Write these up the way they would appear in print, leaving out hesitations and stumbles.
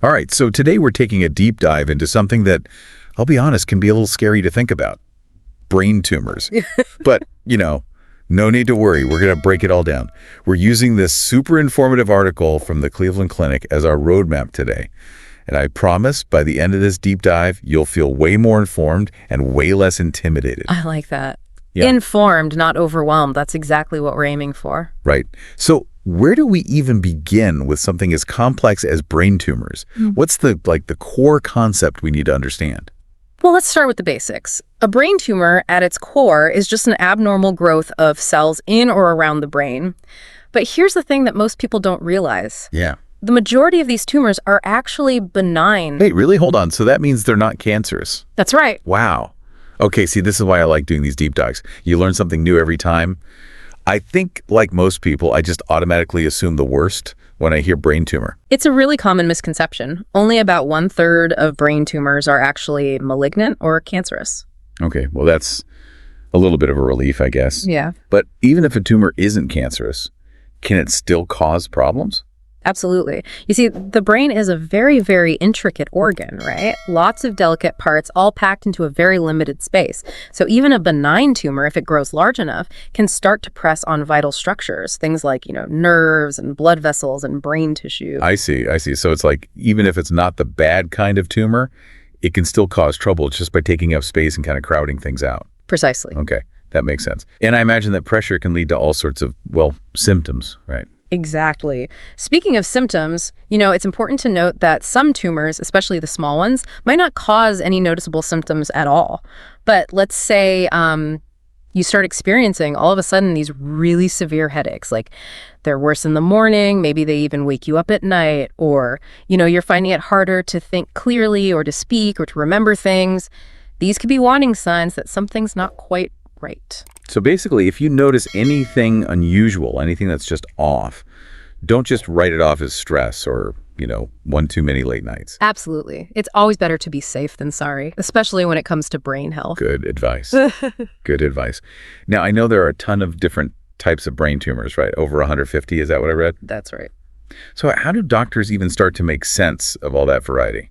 All right, so today we're taking a deep dive into something that, I'll be honest, can be a little scary to think about. Brain tumors. But, no need to worry. We're going to break it all down. We're using this super informative article from the Cleveland Clinic as our roadmap today. And I promise by the end of this deep dive, you'll feel way more informed and way less intimidated. I like that. Yeah. Informed, not overwhelmed. That's exactly what we're aiming for. Right. So where do we even begin with something as complex as brain tumors? What's the core concept we need to understand? Well, let's start with the basics. A brain tumor, at its core, is just an abnormal growth of cells in or around the brain. But here's the thing that most people don't realize. Yeah. The majority of these tumors are actually benign. Wait, really? Hold on. So that means they're not cancerous? That's right. Wow. Okay, see, this is why I like doing these deep dives. You learn something new every time. I think, like most people, I just automatically assume the worst when I hear brain tumor. It's a really common misconception. Only about 1/3 of brain tumors are actually malignant or cancerous. Okay, well, that's a little bit of a relief, I guess. Yeah. But even if a tumor isn't cancerous, can it still cause problems? Absolutely. You see, the brain is a very, very intricate organ, right? Lots of delicate parts all packed into a very limited space. So even a benign tumor, if it grows large enough, can start to press on vital structures, things like, nerves and blood vessels and brain tissue. I see. So it's like, even if it's not the bad kind of tumor, it can still cause trouble just by taking up space and kind of crowding things out. Precisely. Okay, that makes sense. And I imagine that pressure can lead to all sorts of, symptoms, right? Exactly. Speaking of symptoms, it's important to note that some tumors, especially the small ones, might not cause any noticeable symptoms at all. But let's say you start experiencing all of a sudden these really severe headaches, like they're worse in the morning, maybe they even wake you up at night, or, you're finding it harder to think clearly or to speak or to remember things. These could be warning signs that something's not quite right. So basically, if you notice anything unusual, anything that's just off, don't just write it off as stress or, one too many late nights. Absolutely. It's always better to be safe than sorry, especially when it comes to brain health. Good advice. Good advice. Now, I know there are a ton of different types of brain tumors, right? Over 150, is that what I read? That's right. So how do doctors even start to make sense of all that variety?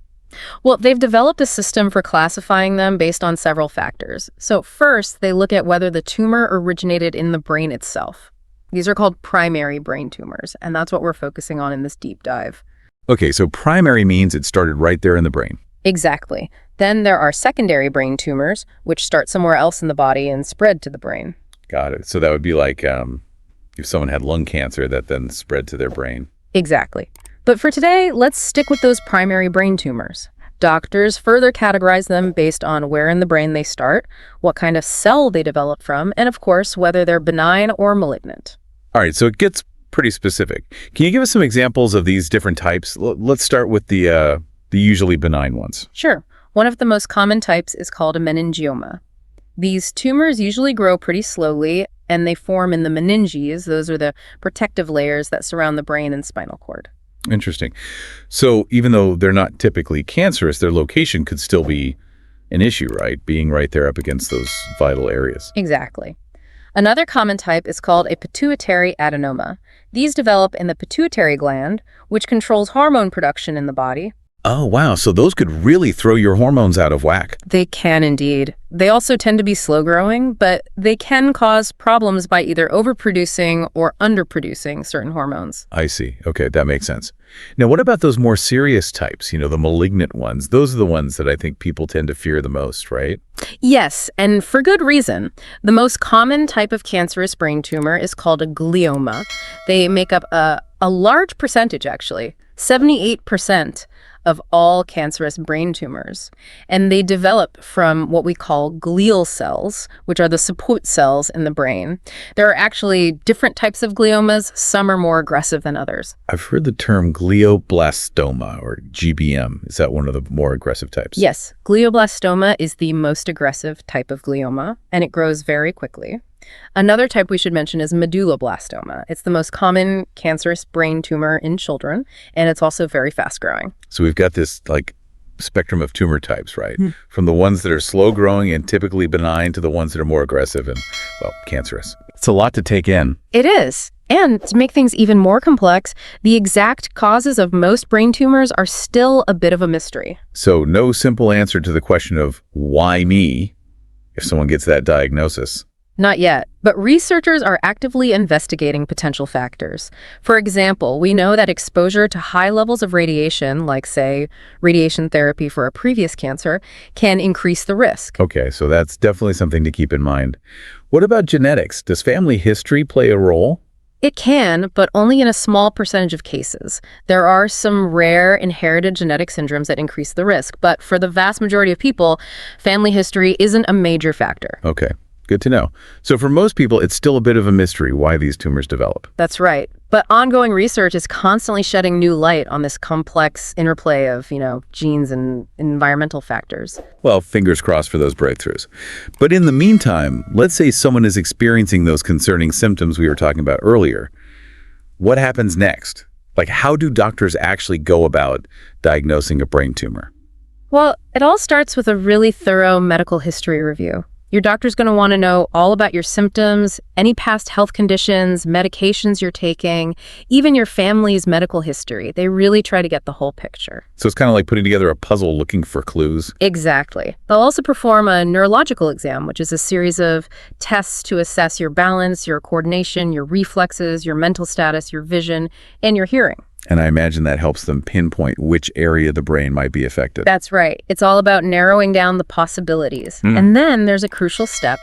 Well, they've developed a system for classifying them based on several factors. So first, they look at whether the tumor originated in the brain itself. These are called primary brain tumors, and that's what we're focusing on in this deep dive. Okay, so primary means it started right there in the brain. Exactly. Then there are secondary brain tumors, which start somewhere else in the body and spread to the brain. Got it. So that would be like if someone had lung cancer that then spread to their brain. Exactly. But for today, let's stick with those primary brain tumors. Doctors further categorize them based on where in the brain they start, what kind of cell they develop from, and of course, whether they're benign or malignant. All right, so it gets pretty specific. Can you give us some examples of these different types? Let's start with the usually benign ones. Sure. One of the most common types is called a meningioma. These tumors usually grow pretty slowly, and they form in the meninges. Those are the protective layers that surround the brain and spinal cord. Interesting. So even though they're not typically cancerous, their location could still be an issue, right? Being right there up against those vital areas. Exactly. Another common type is called a pituitary adenoma. These develop in the pituitary gland, which controls hormone production in the body. Oh, wow. So those could really throw your hormones out of whack. They can indeed. They also tend to be slow-growing, but they can cause problems by either overproducing or underproducing certain hormones. I see. Okay, that makes sense. Now, what about those more serious types, the malignant ones? Those are the ones that I think people tend to fear the most, right? Yes, and for good reason. The most common type of cancerous brain tumor is called a glioma. They make up a large percentage, actually, 78% of all cancerous brain tumors. And they develop from what we call glial cells, which are the support cells in the brain. There are actually different types of gliomas. Some are more aggressive than others. I've heard the term glioblastoma or GBM. Is that one of the more aggressive types? Yes, glioblastoma is the most aggressive type of glioma, and it grows very quickly. Another type we should mention is medulloblastoma. It's the most common cancerous brain tumor in children, and it's also very fast-growing. So we've got this spectrum of tumor types, right? From the ones that are slow-growing and typically benign to the ones that are more aggressive and, cancerous. It's a lot to take in. It is. And to make things even more complex, the exact causes of most brain tumors are still a bit of a mystery. So no simple answer to the question of why me if someone gets that diagnosis. Not yet, but researchers are actively investigating potential factors. For example, we know that exposure to high levels of radiation, like, say, radiation therapy for a previous cancer, can increase the risk. Okay, so that's definitely something to keep in mind. What about genetics? Does family history play a role? It can, but only in a small percentage of cases. There are some rare inherited genetic syndromes that increase the risk, but for the vast majority of people, family history isn't a major factor. Okay. Good to know. So for most people, it's still a bit of a mystery why these tumors develop. That's right. But ongoing research is constantly shedding new light on this complex interplay of, genes and environmental factors. Well, fingers crossed for those breakthroughs. But in the meantime, let's say someone is experiencing those concerning symptoms we were talking about earlier. What happens next? Like, how do doctors actually go about diagnosing a brain tumor? Well, it all starts with a really thorough medical history review. Your doctor's going to want to know all about your symptoms, any past health conditions, medications you're taking, even your family's medical history. They really try to get the whole picture. So it's kind of like putting together a puzzle looking for clues. Exactly. They'll also perform a neurological exam, which is a series of tests to assess your balance, your coordination, your reflexes, your mental status, your vision, and your hearing. And I imagine that helps them pinpoint which area of the brain might be affected. That's right. It's all about narrowing down the possibilities. And then there's a crucial step,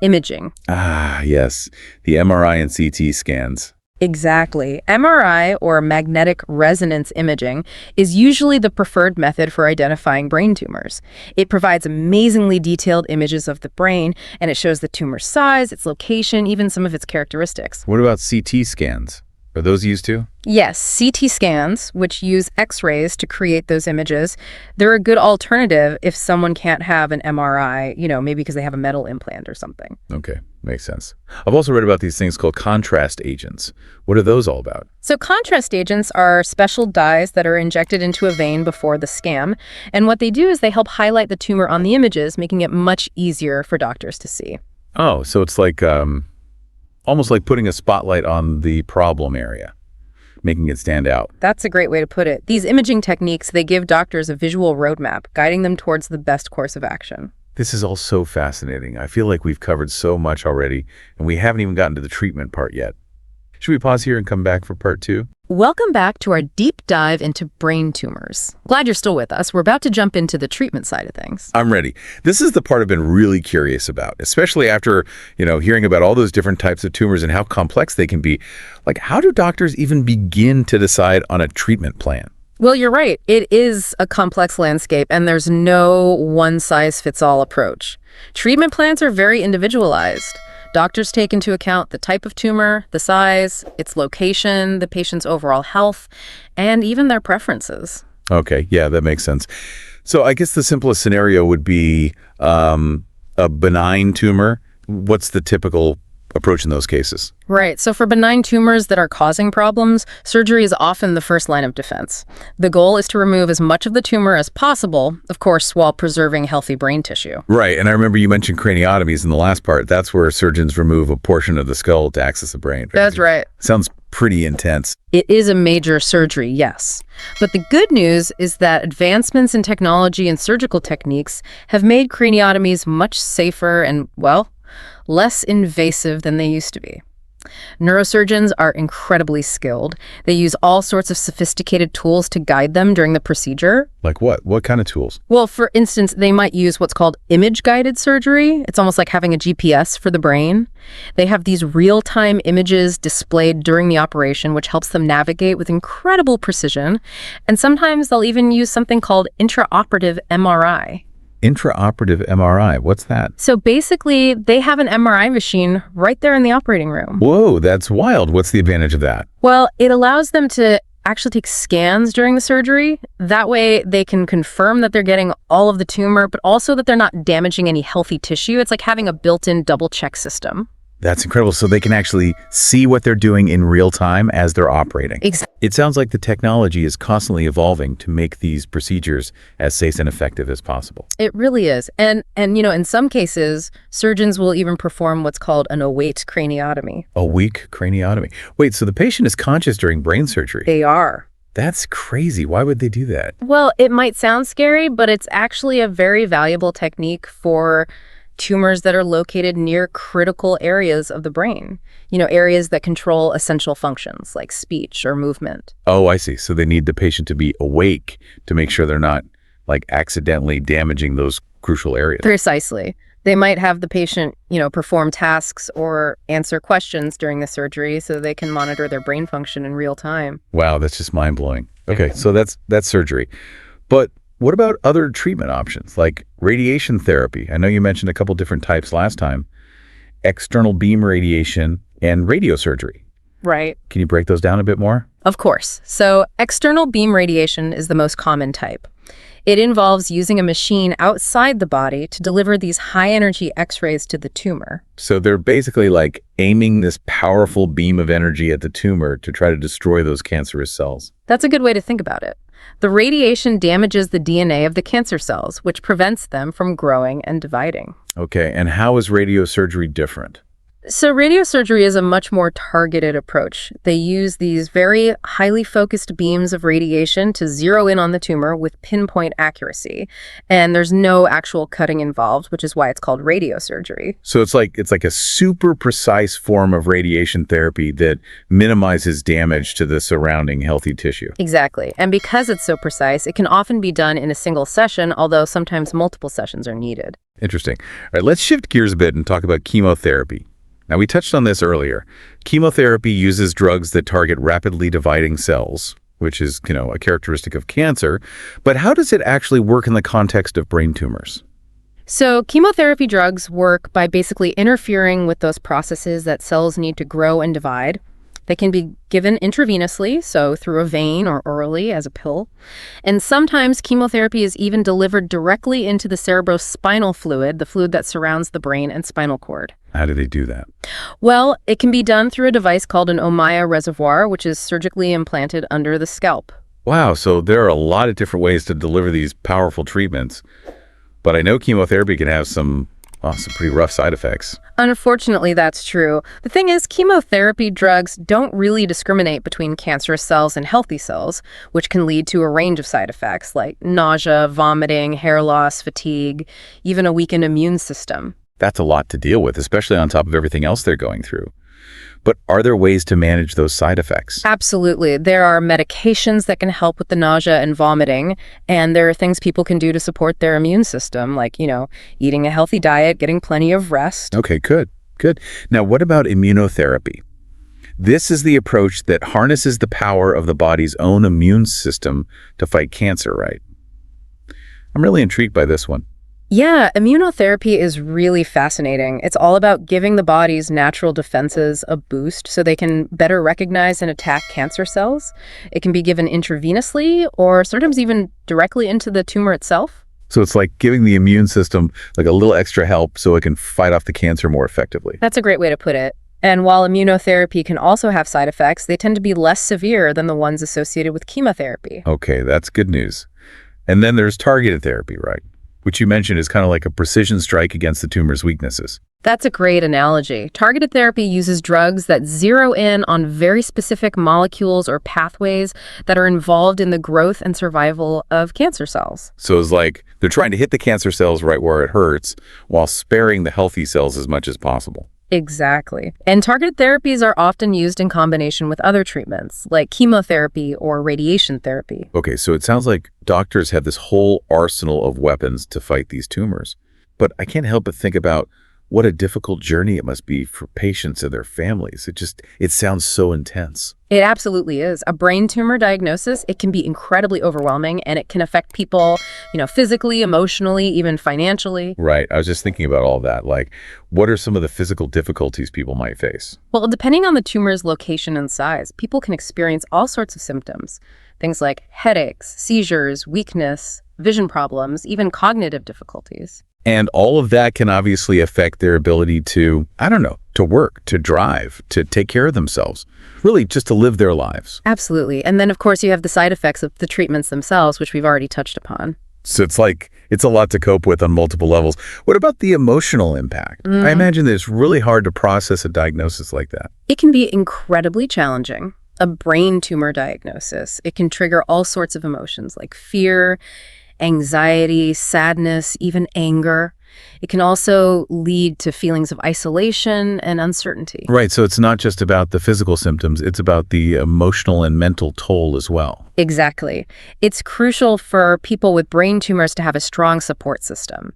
imaging. Ah, yes. The MRI and CT scans. Exactly. MRI, or magnetic resonance imaging, is usually the preferred method for identifying brain tumors. It provides amazingly detailed images of the brain, and it shows the tumor size, its location, even some of its characteristics. What about CT scans? Are those used too? Yes, CT scans, which use X-rays to create those images, they're a good alternative if someone can't have an MRI, maybe because they have a metal implant or something. Okay, makes sense. I've also read about these things called contrast agents. What are those all about? So contrast agents are special dyes that are injected into a vein before the scan, and what they do is they help highlight the tumor on the images, making it much easier for doctors to see. Oh, so it's like almost like putting a spotlight on the problem area, making it stand out. That's a great way to put it. These imaging techniques, they give doctors a visual roadmap, guiding them towards the best course of action. This is all so fascinating. I feel like we've covered so much already, and we haven't even gotten to the treatment part yet. Should we pause here and come back for part 2? Welcome back to our deep dive into brain tumors. Glad you're still with us. We're about to jump into the treatment side of things. I'm ready. This is the part I've been really curious about, especially after, hearing about all those different types of tumors and how complex they can be. Like, how do doctors even begin to decide on a treatment plan? Well, you're right. It is a complex landscape, and there's no one-size-fits-all approach. Treatment plans are very individualized. Doctors take into account the type of tumor, the size, its location, the patient's overall health, and even their preferences. Okay, yeah, that makes sense. So I guess the simplest scenario would be a benign tumor. What's the typical approach in those cases? Right. So for benign tumors that are causing problems, surgery is often the first line of defense. The goal is to remove as much of the tumor as possible, of course, while preserving healthy brain tissue. Right. And I remember you mentioned craniotomies in the last part. That's where surgeons remove a portion of the skull to access the brain. That's right. Sounds pretty intense. It is a major surgery, yes. But the good news is that advancements in technology and surgical techniques have made craniotomies much safer and, less invasive than they used to be. Neurosurgeons are incredibly skilled. They use all sorts of sophisticated tools to guide them during the procedure. Like what? What kind of tools? Well, for instance, they might use what's called image-guided surgery. It's almost like having a GPS for the brain. They have these real-time images displayed during the operation, which helps them navigate with incredible precision. And sometimes they'll even use something called intraoperative MRI. Intraoperative MRI, what's that? So basically, they have an MRI machine right there in the operating room. Whoa, that's wild. What's the advantage of that? Well, it allows them to actually take scans during the surgery. That way, they can confirm that they're getting all of the tumor, but also that they're not damaging any healthy tissue. It's like having a built-in double-check system. That's incredible. So they can actually see what they're doing in real time as they're operating. Exactly. It sounds like the technology is constantly evolving to make these procedures as safe and effective as possible. It really is. And in some cases, surgeons will even perform what's called an awake craniotomy. Awake craniotomy. Wait, so the patient is conscious during brain surgery? They are. That's crazy. Why would they do that? Well, it might sound scary, but it's actually a very valuable technique for tumors that are located near critical areas of the brain, areas that control essential functions like speech or movement. Oh, I see. So they need the patient to be awake to make sure they're not accidentally damaging those crucial areas. Precisely. They might have the patient, perform tasks or answer questions during the surgery so they can monitor their brain function in real time. Wow, that's just mind-blowing. Okay, so that's surgery. But what about other treatment options like radiation therapy? I know you mentioned a couple different types last time. External beam radiation and radiosurgery. Right. Can you break those down a bit more? Of course. So external beam radiation is the most common type. It involves using a machine outside the body to deliver these high-energy X-rays to the tumor. So they're basically aiming this powerful beam of energy at the tumor to try to destroy those cancerous cells. That's a good way to think about it. The radiation damages the DNA of the cancer cells, which prevents them from growing and dividing. Okay, and how is radiosurgery different? So radiosurgery is a much more targeted approach. They use these very highly focused beams of radiation to zero in on the tumor with pinpoint accuracy. And there's no actual cutting involved, which is why it's called radiosurgery. So it's like a super precise form of radiation therapy that minimizes damage to the surrounding healthy tissue. Exactly. And because it's so precise, it can often be done in a single session, although sometimes multiple sessions are needed. Interesting. All right, let's shift gears a bit and talk about chemotherapy. Now, we touched on this earlier. Chemotherapy uses drugs that target rapidly dividing cells, which is, a characteristic of cancer. But how does it actually work in the context of brain tumors? So chemotherapy drugs work by basically interfering with those processes that cells need to grow and divide. They can be given intravenously, so through a vein or orally as a pill. And sometimes chemotherapy is even delivered directly into the cerebrospinal fluid, the fluid that surrounds the brain and spinal cord. How do they do that? Well, it can be done through a device called an Ommaya reservoir, which is surgically implanted under the scalp. Wow, so there are a lot of different ways to deliver these powerful treatments. But I know chemotherapy can have some pretty rough side effects. Unfortunately, that's true. The thing is, chemotherapy drugs don't really discriminate between cancerous cells and healthy cells, which can lead to a range of side effects like nausea, vomiting, hair loss, fatigue, even a weakened immune system. That's a lot to deal with, especially on top of everything else they're going through. But are there ways to manage those side effects? Absolutely. There are medications that can help with the nausea and vomiting, and there are things people can do to support their immune system, like, eating a healthy diet, getting plenty of rest. Okay, good. Now, what about immunotherapy? This is the approach that harnesses the power of the body's own immune system to fight cancer, right? I'm really intrigued by this one. Yeah, immunotherapy is really fascinating. It's all about giving the body's natural defenses a boost so they can better recognize and attack cancer cells. It can be given intravenously or sometimes even directly into the tumor itself. So it's like giving the immune system a little extra help so it can fight off the cancer more effectively. That's a great way to put it. And while immunotherapy can also have side effects, they tend to be less severe than the ones associated with chemotherapy. Okay, that's good news. And then there's targeted therapy, right? Which you mentioned is kind of like a precision strike against the tumor's weaknesses. That's a great analogy. Targeted therapy uses drugs that zero in on very specific molecules or pathways that are involved in the growth and survival of cancer cells. So it's like they're trying to hit the cancer cells right where it hurts while sparing the healthy cells as much as possible. Exactly. And targeted therapies are often used in combination with other treatments, like chemotherapy or radiation therapy. Okay, so it sounds like doctors have this whole arsenal of weapons to fight these tumors. But I can't help but think about what a difficult journey it must be for patients and their families. It sounds so intense. It absolutely is. A brain tumor diagnosis, it can be incredibly overwhelming, and it can affect people, physically, emotionally, even financially. Right. I was just thinking about all that. What are some of the physical difficulties people might face? Well, depending on the tumor's location and size, people can experience all sorts of symptoms. Things like headaches, seizures, weakness, vision problems, even cognitive difficulties. And all of that can obviously affect their ability to, to work, to drive, to take care of themselves, really just to live their lives. Absolutely. And then, of course, you have the side effects of the treatments themselves, which we've already touched upon. So it's a lot to cope with on multiple levels. What about the emotional impact? I imagine that it's really hard to process a diagnosis like that. It can be incredibly challenging. A brain tumor diagnosis, it can trigger all sorts of emotions like fear, anxiety, sadness, even anger. It can also lead to feelings of isolation and uncertainty. Right, so it's not just about the physical symptoms, it's about the emotional and mental toll as well. Exactly. It's crucial for people with brain tumors to have a strong support system.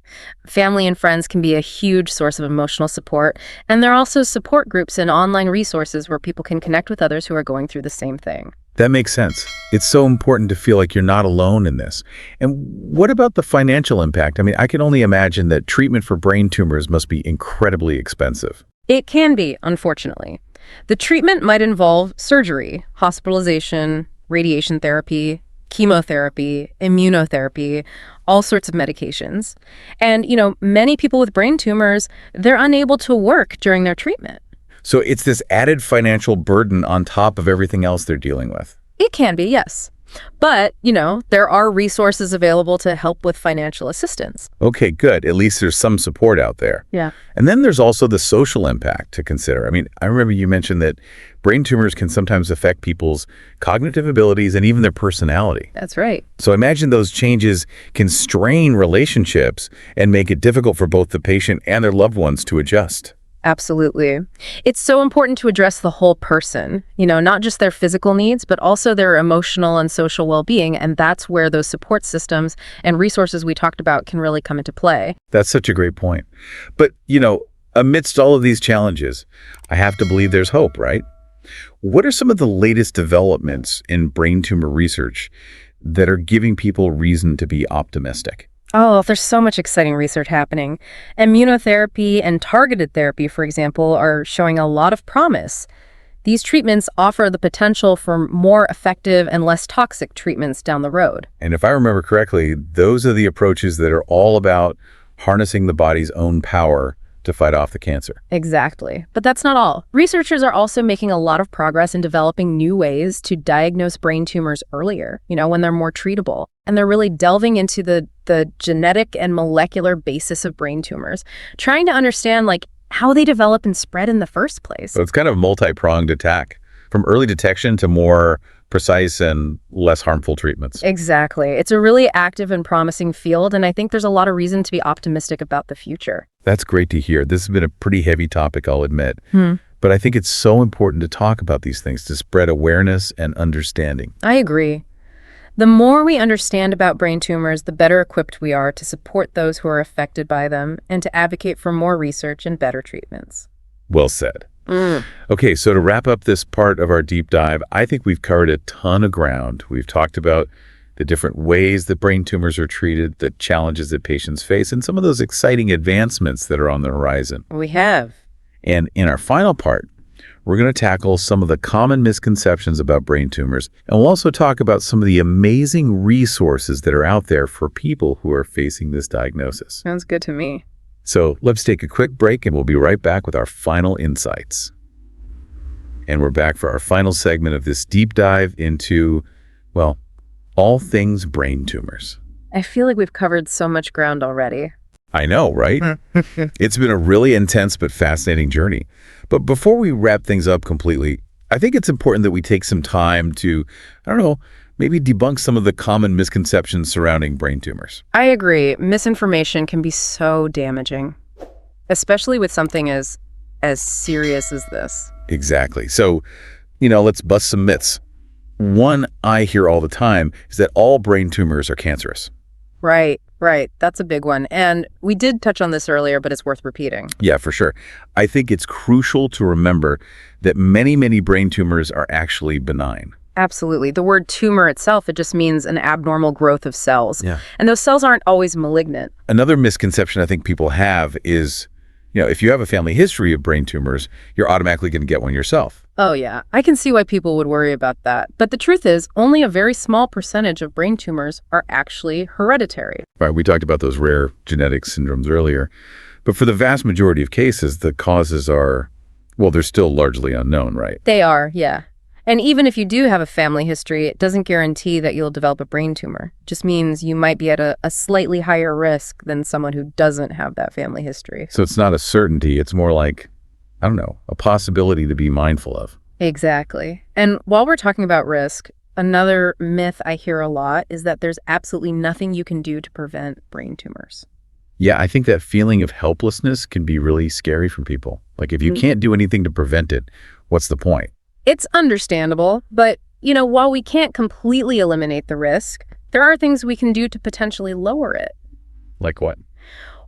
Family and friends can be a huge source of emotional support, and there are also support groups and online resources where people can connect with others who are going through the same thing. That makes sense. It's so important to feel like you're not alone in this. And what about the financial impact? I mean, I can only imagine that treatment for brain tumors must be incredibly expensive. It can be, unfortunately. The treatment might involve surgery, hospitalization, radiation therapy, chemotherapy, immunotherapy, all sorts of medications. And, many people with brain tumors, they're unable to work during their treatment. So it's this added financial burden on top of everything else they're dealing with. It can be, yes. But, there are resources available to help with financial assistance. Okay, good. At least there's some support out there. Yeah. And then there's also the social impact to consider. I mean, I remember you mentioned that brain tumors can sometimes affect people's cognitive abilities and even their personality. That's right. So imagine those changes can strain relationships and make it difficult for both the patient and their loved ones to adjust. Absolutely. It's so important to address the whole person, not just their physical needs, but also their emotional and social well-being. And that's where those support systems and resources we talked about can really come into play. That's such a great point. But, amidst all of these challenges, I have to believe there's hope, right? What are some of the latest developments in brain tumor research that are giving people reason to be optimistic? Oh, there's so much exciting research happening. Immunotherapy and targeted therapy, for example, are showing a lot of promise. These treatments offer the potential for more effective and less toxic treatments down the road. And if I remember correctly, those are the approaches that are all about harnessing the body's own power to fight off the cancer. Exactly. But that's not all. Researchers are also making a lot of progress in developing new ways to diagnose brain tumors earlier, when they're more treatable. And they're really delving into the genetic and molecular basis of brain tumors, trying to understand how they develop and spread in the first place. So it's kind of a multi-pronged attack, from early detection to more precise and less harmful treatments. Exactly. It's a really active and promising field, and I think there's a lot of reason to be optimistic about the future. That's great to hear. This has been a pretty heavy topic, I'll admit. But I think it's so important to talk about these things, to spread awareness and understanding. I agree. The more we understand about brain tumors, the better equipped we are to support those who are affected by them and to advocate for more research and better treatments. Well said. Okay, so to wrap up this part of our deep dive, I think we've covered a ton of ground. We've talked about the different ways that brain tumors are treated, the challenges that patients face, and some of those exciting advancements that are on the horizon. We have. And in our final part, we're going to tackle some of the common misconceptions about brain tumors, and we'll also talk about some of the amazing resources that are out there for people who are facing this diagnosis. Sounds good to me. So let's take a quick break, and we'll be right back with our final insights. And we're back for our final segment of this deep dive into, well, all things brain tumors. I feel like we've covered so much ground already. I know, right? It's been a really intense but fascinating journey. But before we wrap things up completely, I think it's important that we take some time to, maybe debunk some of the common misconceptions surrounding brain tumors. I agree. Misinformation can be so damaging, especially with something as serious as this. Exactly. So, let's bust some myths. One I hear all the time is that all brain tumors are cancerous. Right. That's a big one. And we did touch on this earlier, but it's worth repeating. Yeah, for sure. I think it's crucial to remember that many, many brain tumors are actually benign. Absolutely. The word tumor itself, it just means an abnormal growth of cells. Yeah. And those cells aren't always malignant. Another misconception I think people have is, if you have a family history of brain tumors, you're automatically going to get one yourself. Oh, yeah. I can see why people would worry about that. But the truth is, only a very small percentage of brain tumors are actually hereditary. Right. We talked about those rare genetic syndromes earlier. But for the vast majority of cases, the causes are Well, they're still largely unknown, right? They are, yeah. And even if you do have a family history, it doesn't guarantee that you'll develop a brain tumor. It just means you might be at a slightly higher risk than someone who doesn't have that family history. So it's not a certainty. It's more like, I don't know, a possibility to be mindful of. Exactly. And while we're talking about risk, another myth I hear a lot is that there's absolutely nothing you can do to prevent brain tumors. Yeah, I think that feeling of helplessness can be really scary for people. Like if you can't do anything to prevent it, what's the point? It's understandable, but, while we can't completely eliminate the risk, there are things we can do to potentially lower it. Like what?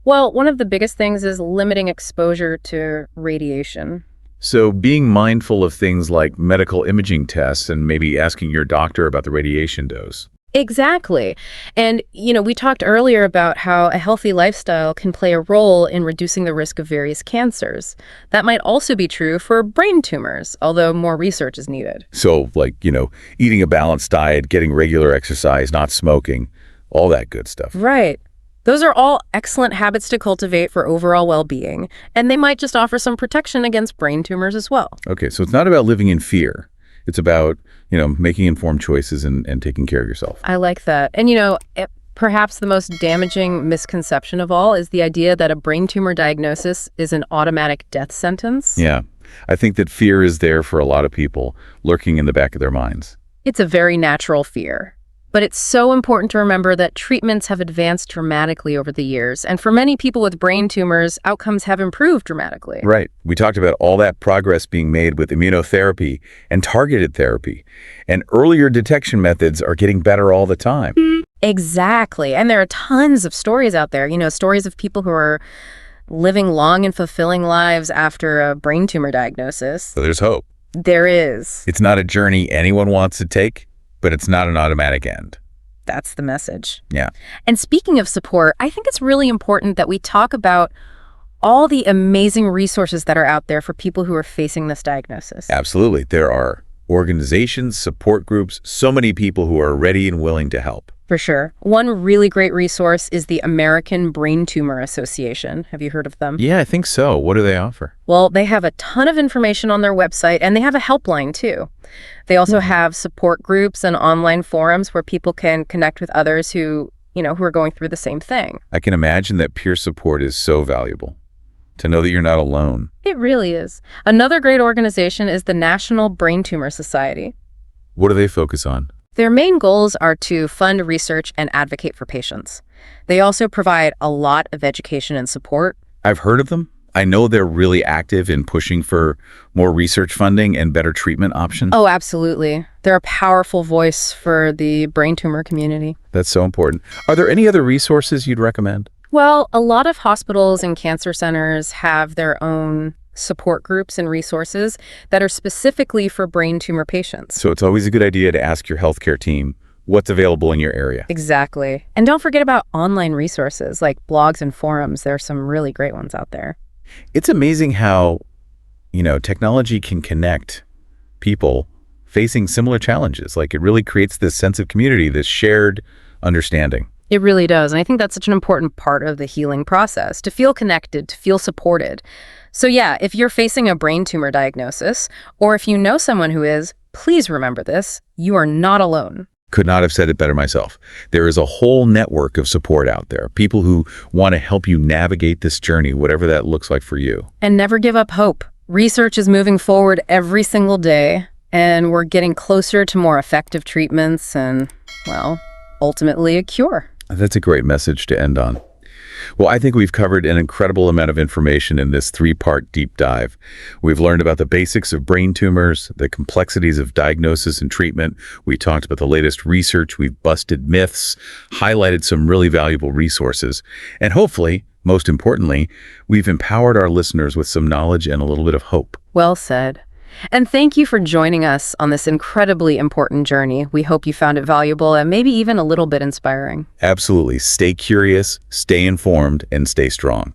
Well, one of the biggest things is limiting exposure to radiation. So being mindful of things like medical imaging tests and maybe asking your doctor about the radiation dose. Exactly. And, we talked earlier about how a healthy lifestyle can play a role in reducing the risk of various cancers. That might also be true for brain tumors, although more research is needed. So like, eating a balanced diet, getting regular exercise, not smoking, all that good stuff. Right. Those are all excellent habits to cultivate for overall well-being, and they might just offer some protection against brain tumors as well. Okay, so it's not about living in fear. It's about, making informed choices and taking care of yourself. I like that. And, perhaps the most damaging misconception of all is the idea that a brain tumor diagnosis is an automatic death sentence. Yeah, I think that fear is there for a lot of people, lurking in the back of their minds. It's a very natural fear. But it's so important to remember that treatments have advanced dramatically over the years. And for many people with brain tumors, outcomes have improved dramatically. Right. We talked about all that progress being made with immunotherapy and targeted therapy. And earlier detection methods are getting better all the time. Exactly. And there are tons of stories out there, stories of people who are living long and fulfilling lives after a brain tumor diagnosis. So there's hope. There is. It's not a journey anyone wants to take, but it's not an automatic end. That's the message. Yeah. And speaking of support, I think it's really important that we talk about all the amazing resources that are out there for people who are facing this diagnosis. Absolutely. There are organizations, support groups, so many people who are ready and willing to help. For sure. One really great resource is the American Brain Tumor Association. Have you heard of them? Yeah, I think so. What do they offer? Well, they have a ton of information on their website, and they have a helpline, too. They also have support groups and online forums where people can connect with others who are going through the same thing. I can imagine that peer support is so valuable. To know that you're not alone. It really is. Another great organization is the National Brain Tumor Society. What do they focus on? Their main goals are to fund research and advocate for patients. They also provide a lot of education and support. I've heard of them. I know they're really active in pushing for more research funding and better treatment options. Oh, absolutely. They're a powerful voice for the brain tumor community. That's so important. Are there any other resources you'd recommend? Well, a lot of hospitals and cancer centers have their own support groups and resources that are specifically for brain tumor patients. So it's always a good idea to ask your healthcare team what's available in your area. Exactly. And don't forget about online resources like blogs and forums. There are some really great ones out there. It's amazing how, technology can connect people facing similar challenges. Like it really creates this sense of community, this shared understanding. It really does. And I think that's such an important part of the healing process, to feel connected, to feel supported. So yeah, if you're facing a brain tumor diagnosis, or if you know someone who is, please remember this, you are not alone. Could not have said it better myself. There is a whole network of support out there, people who want to help you navigate this journey, whatever that looks like for you. And never give up hope. Research is moving forward every single day, and we're getting closer to more effective treatments and, well, ultimately a cure. That's a great message to end on. Well, I think we've covered an incredible amount of information in this 3-part deep dive. We've learned about the basics of brain tumors, the complexities of diagnosis and treatment. We talked about the latest research. We've busted myths, highlighted some really valuable resources. And hopefully, most importantly, we've empowered our listeners with some knowledge and a little bit of hope. Well said. And thank you for joining us on this incredibly important journey. We hope you found it valuable and maybe even a little bit inspiring. Absolutely. Stay curious, stay informed, and stay strong.